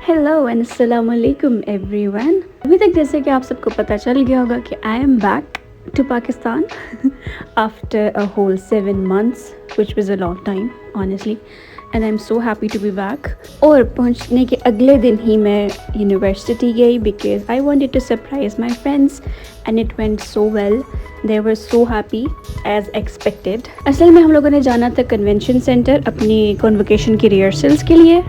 Hello and अस्सलाम वालेकुम everyone. अभी तक जैसे कि आप सबको पता चल गया होगा कि I am back to Pakistan after a whole 7 months which was a long time honestly and I'm so happy to be back। और पहुंचने के अगले दिन ही मैं यूनिवर्सिटी गई because I wanted to surprise my friends and it went so well। They were so happy as expected। असल में हम लोगों ने जाना था कन्वेंशन सेंटर अपनी कॉन्वोकेशन की रिहर्सल्स के लिए।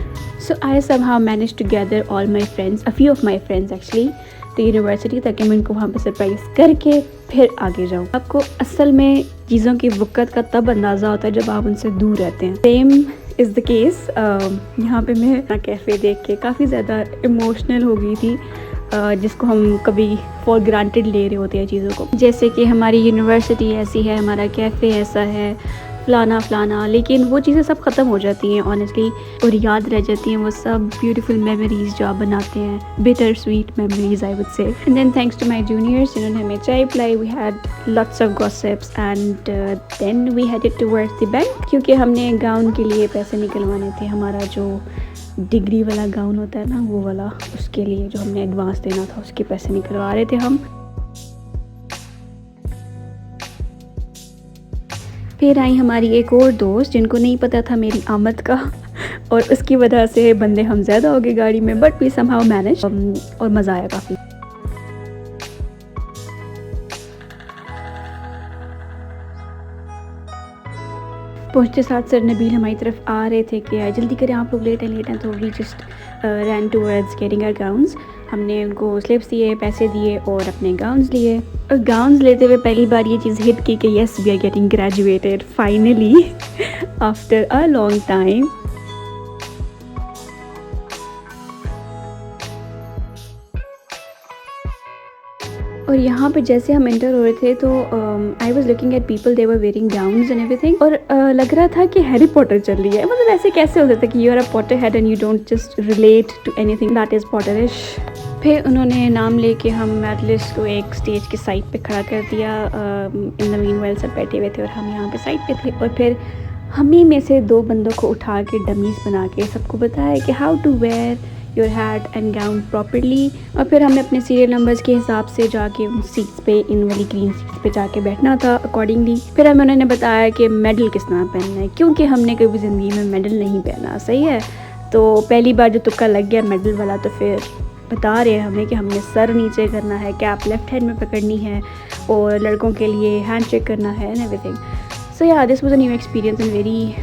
So I somehow managed to gather all my friends, a few of my friends actually, to university ताकि मैं उनको वहाँ पे सरप्राइज़ करके फिर आगे जाऊँ। आपको असल में चीज़ों की वक़्त का तब अंदाज़ा होता है जब आप उनसे दूर रहते हैं। Same is the case. यहाँ पे मैं कैफ़े देख के काफ़ी ज़्यादा इमोशनल हो गई थी, जिसको हम कभी फॉर ग्रांटेड ले रहे होते हैं चीज़ों को, जैसे कि हमारी यूनिवर्सिटी ऐसी है, हमारा कैफ़े ऐसा है, फ़लाना, लेकिन वो चीज़ें सब ख़त्म हो जाती हैं ऑनेस्टली, और याद रह जाती हैं वो सब ब्यूटीफुल मेमोरीज़ जो आप बनाते हैं, bitter sweet memories I would say. And then thanks to my juniors जिन्होंने हमें चाय पिलाई। We had lots of gossips and then we headed towards the bank, क्योंकि हमने गाउन के लिए पैसे निकलवाने थे। हमारा जो डिग्री वाला गाउन होता है ना, वो वाला, उसके लिए जो हमने एडवांस देना था उसके पैसे निकलवा रहे थे हम। फिर आई हमारी एक और दोस्त जिनको नहीं पता था मेरी आमद का और उसकी वजह से बंदे हम ज़्यादा हो गए गाड़ी में, बट वी समहाउ मैनेज और मज़ा आया काफ़ी। पहुँचते साथ सर नबील हमारी तरफ आ रहे थे कि जल्दी करें आप लोग, लेट हैं, तो we just ran towards getting our gowns. हमने उनको स्लिप्स दिए, पैसे दिए और अपने गाउन्स लिए। और गाउन्स लेते हुए पहली बार ये चीज़ हिट की कि yes we are getting graduated finally after a long time. और यहाँ पे जैसे हम एंटर हो रहे थे तो I was looking at people, they were wearing gowns and everything, और लग रहा था कि हैरी पॉटर चल रही है। मतलब ऐसे कैसे हो सकता है कि you are a Potterhead and you don't just relate to anything that is potterish. फिर उन्होंने नाम लेके हम मेडलिस्ट को एक स्टेज के साइड पे खड़ा कर दिया। इन द मीनवाइल सब बैठे हुए थे और हम यहाँ पे साइड पे थे, और फिर हम ही में से 2 बंदों को उठा के डमीज़ बना के सबको बताया कि how to wear your hat and gown properly. और फिर हमें अपने सीरियल नंबर्स के हिसाब से जाके उन सीट्स पे, इन वाली ग्रीन सीट्स पे जाके बैठना था अकॉर्डिंगली। फिर हमें उन्होंने बताया कि मेडल किस तरह पहनना है, क्योंकि हमने कभी ज़िंदगी में मेडल नहीं पहना। सही है, तो पहली बार जो तुक्का लग गया मेडल वाला, तो फिर बता रहे हैं हमें कि हमने सर नीचे करना है, कैप लेफ्ट हैंड में पकड़नी है, और लड़कों के लिए हैंड शेक करना है and everything. So yeah this was a new experience and very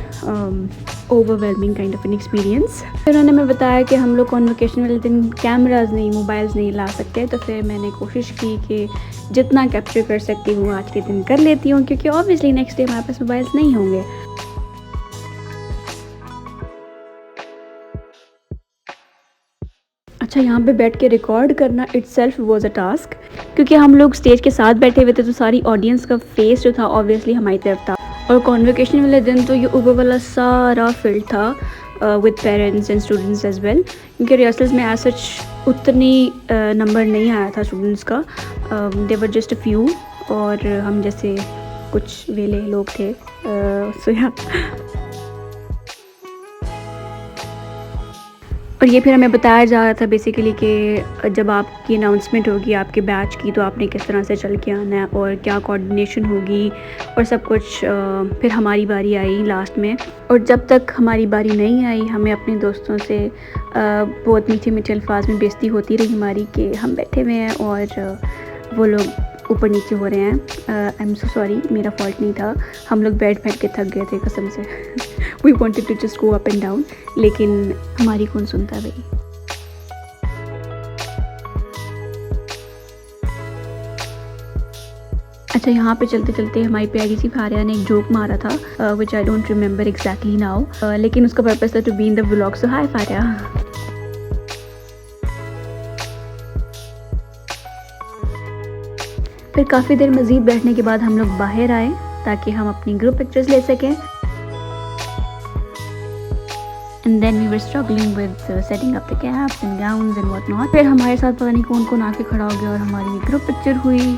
overwhelming kind of an experience. फिर उन्होंने हमें बताया कि हम लोग कॉन्वोकेशन वाले दिन कैमराज नहीं, मोबाइल्स नहीं ला सकते। तो फिर मैंने कोशिश की कि जितना कैप्चर कर सकती हूँ आज के दिन कर लेती हूँ, क्योंकि ऑब्वियसली नेक्स्ट डे हमारे पास मोबाइल्स नहीं होंगे। अच्छा, यहाँ पे बैठ के रिकॉर्ड करना इटसेल्फ वाज अ टास्क, क्योंकि हम लोग स्टेज के साथ बैठे हुए थे तो सारी ऑडियंस का फेस जो था ऑब्वियसली हमारी तरफ था। और कॉन्वोकेशन वाले दिन तो ये ऊपर वाला सारा फील्ड था with parents and students as well, क्योंकि रिहर्सल्स में एज सच उतनी नंबर नहीं आया था स्टूडेंट्स का। दे वर जस्ट अ फ्यू, और हम जैसे कुछ वेले लोग थे। सो या और ये फिर हमें बताया जा रहा था बेसिकली कि जब आपकी अनाउंसमेंट होगी आपके बैच की, तो आपने किस तरह से चल के आना है और क्या कोऑर्डिनेशन होगी और सब कुछ। फिर हमारी बारी आई लास्ट में, और जब तक हमारी बारी नहीं आई हमें अपने दोस्तों से बहुत मीठे मीठे अल्फाज में बेइज्जती होती रही हमारी कि हम बैठे हुए हैं और वो लोग ऊपर नीचे हो रहे हैं। आई एम सो सॉरी, मेरा फॉल्ट नहीं था, हम लोग बैठ के थक गए थे कसम से। We wanted to just go up and down, लेकिन हमारी कौन सुनता भाई। अच्छा, यहाँ पे चलते चलते हमारी प्यारी सी फारिया ने एक जोक मारा था which I don't remember exactly now, लेकिन उसका पर्पस था to be in the vlog. So hi Faria. फिर काफ़ी देर मज़ीद बैठने के बाद हम लोग बाहर आए ताकि हम अपनी ग्रुप पिक्चर्स ले सकें। And then we were struggling with setting up the caps and gowns and what not. फिर हमारे साथ पता नहीं कौन कौन आके खड़ा हो गया और हमारी ग्रुप पिक्चर हुई।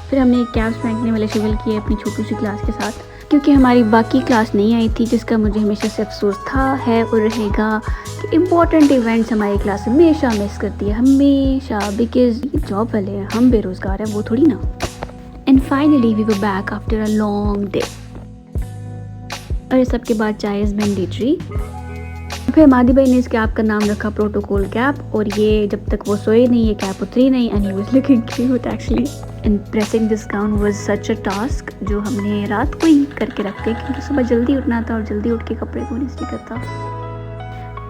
फिर हमने कैप्स फेंकने वाले शुगल किए अपनी छोटी सी क्लास के साथ, क्योंकि हमारी बाकी क्लास नहीं आई थी, जिसका मुझे हमेशा से अफसोस था, है और रहेगा कि इम्पॉर्टेंट इवेंट्स हमारी क्लास हमेशा मिस करती है, हमेशा, बिकॉज जॉब वाले हैं, हम बेरोज़गार हैं, वो थोड़ी ना। And finally we were back after a long day. और इस सब के बाद चाय इज़ मैंडेटरी। फिर मादी भाई ने इस कैब का नाम रखा प्रोटोकॉल कैब, और ये जब तक वो सोए नहीं ये कैब उतरी नहीं, and he was looking cute actually. And pressing this gown was such a task, जो हमने रात को ही करके रखते क्योंकि सुबह जल्दी उठना था, और जल्दी उठ के कपड़े कौन इस्त्री करता।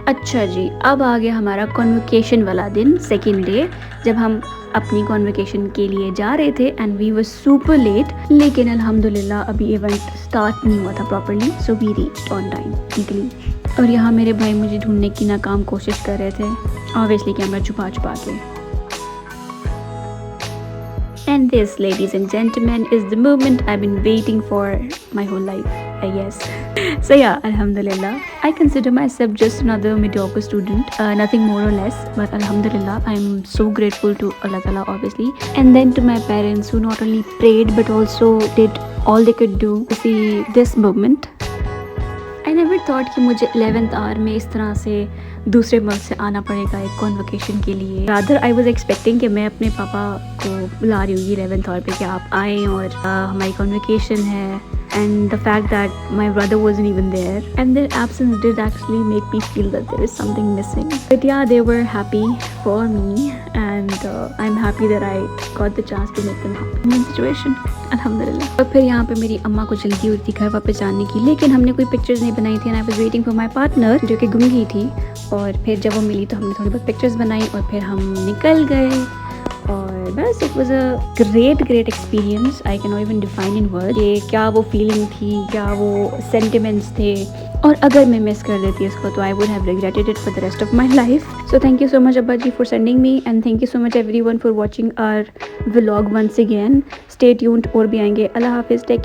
अच्छा जी, अब आ गया हमारा कॉन्वोकेशन वाला दिन, सेकेंड डे, जब हम अपनी कॉन्वोकेशन के लिए जा रहे थे and we were super late, लेकिन अल्हम्दुलिल्लाह अभी इवेंट स्टार्ट नहीं हुआ था properly, so we reached on time निकली। और यहाँ मेरे भाई मुझे ढूंढने की नाकाम कोशिश कर रहे थे, ऑब्वियसली कैमरा छुपा के। And this, ladies and gentlemen, is the moment I've been waiting for my whole life, I guess. So yeah, alhamdulillah, I consider myself just another mediocre student, nothing more or less, but alhamdulillah, I'm so grateful to Allah Ta'ala, obviously, and then to my parents who not only prayed but also did all they could do to see this moment. I never thought कि मुझे 11th our में इस तरह से दूसरे मुल्क से आना पड़ेगा एक कॉन्वोकेशन के लिए। रादर आई वाज एक्सपेक्टिंग कि मैं अपने पापा को बुला रही हूँ 11th आवर पे कि आप आएँ और हमारी कॉन्वोकेशन है, and the fact that my brother wasn't even there, and their absence did actually make me feel that there is something missing. But yeah, they were happy for me, and I'm happy that I got the chance to make them happy in this situation. Alhamdulillah. और फिर यहाँ पे मेरी अम्मा को जल्दी हुई थी घर वापस जाने की, लेकिन हमने कोई पिक्चर्स नहीं बनाई थी, and I was waiting for my partner जो कि गुम गई थी। और फिर जब वो मिली तो हमने थोड़ी बहुत पिक्चर्स बनाई और फिर हम निकल गए, और बस it was a great experience. I can not even define in word ये क्या वो फीलिंग थी, क्या वो सेंटिमेंट्स थे, और अगर मैं मिस कर देती इसको तो I would have regretted it for the rest of my life. So thank you so much अब्बा जी for sending me, and thank you so much everyone for watching our vlog once again. Stay tuned, और भी आएंगे। अल्लाह हाफिज़, take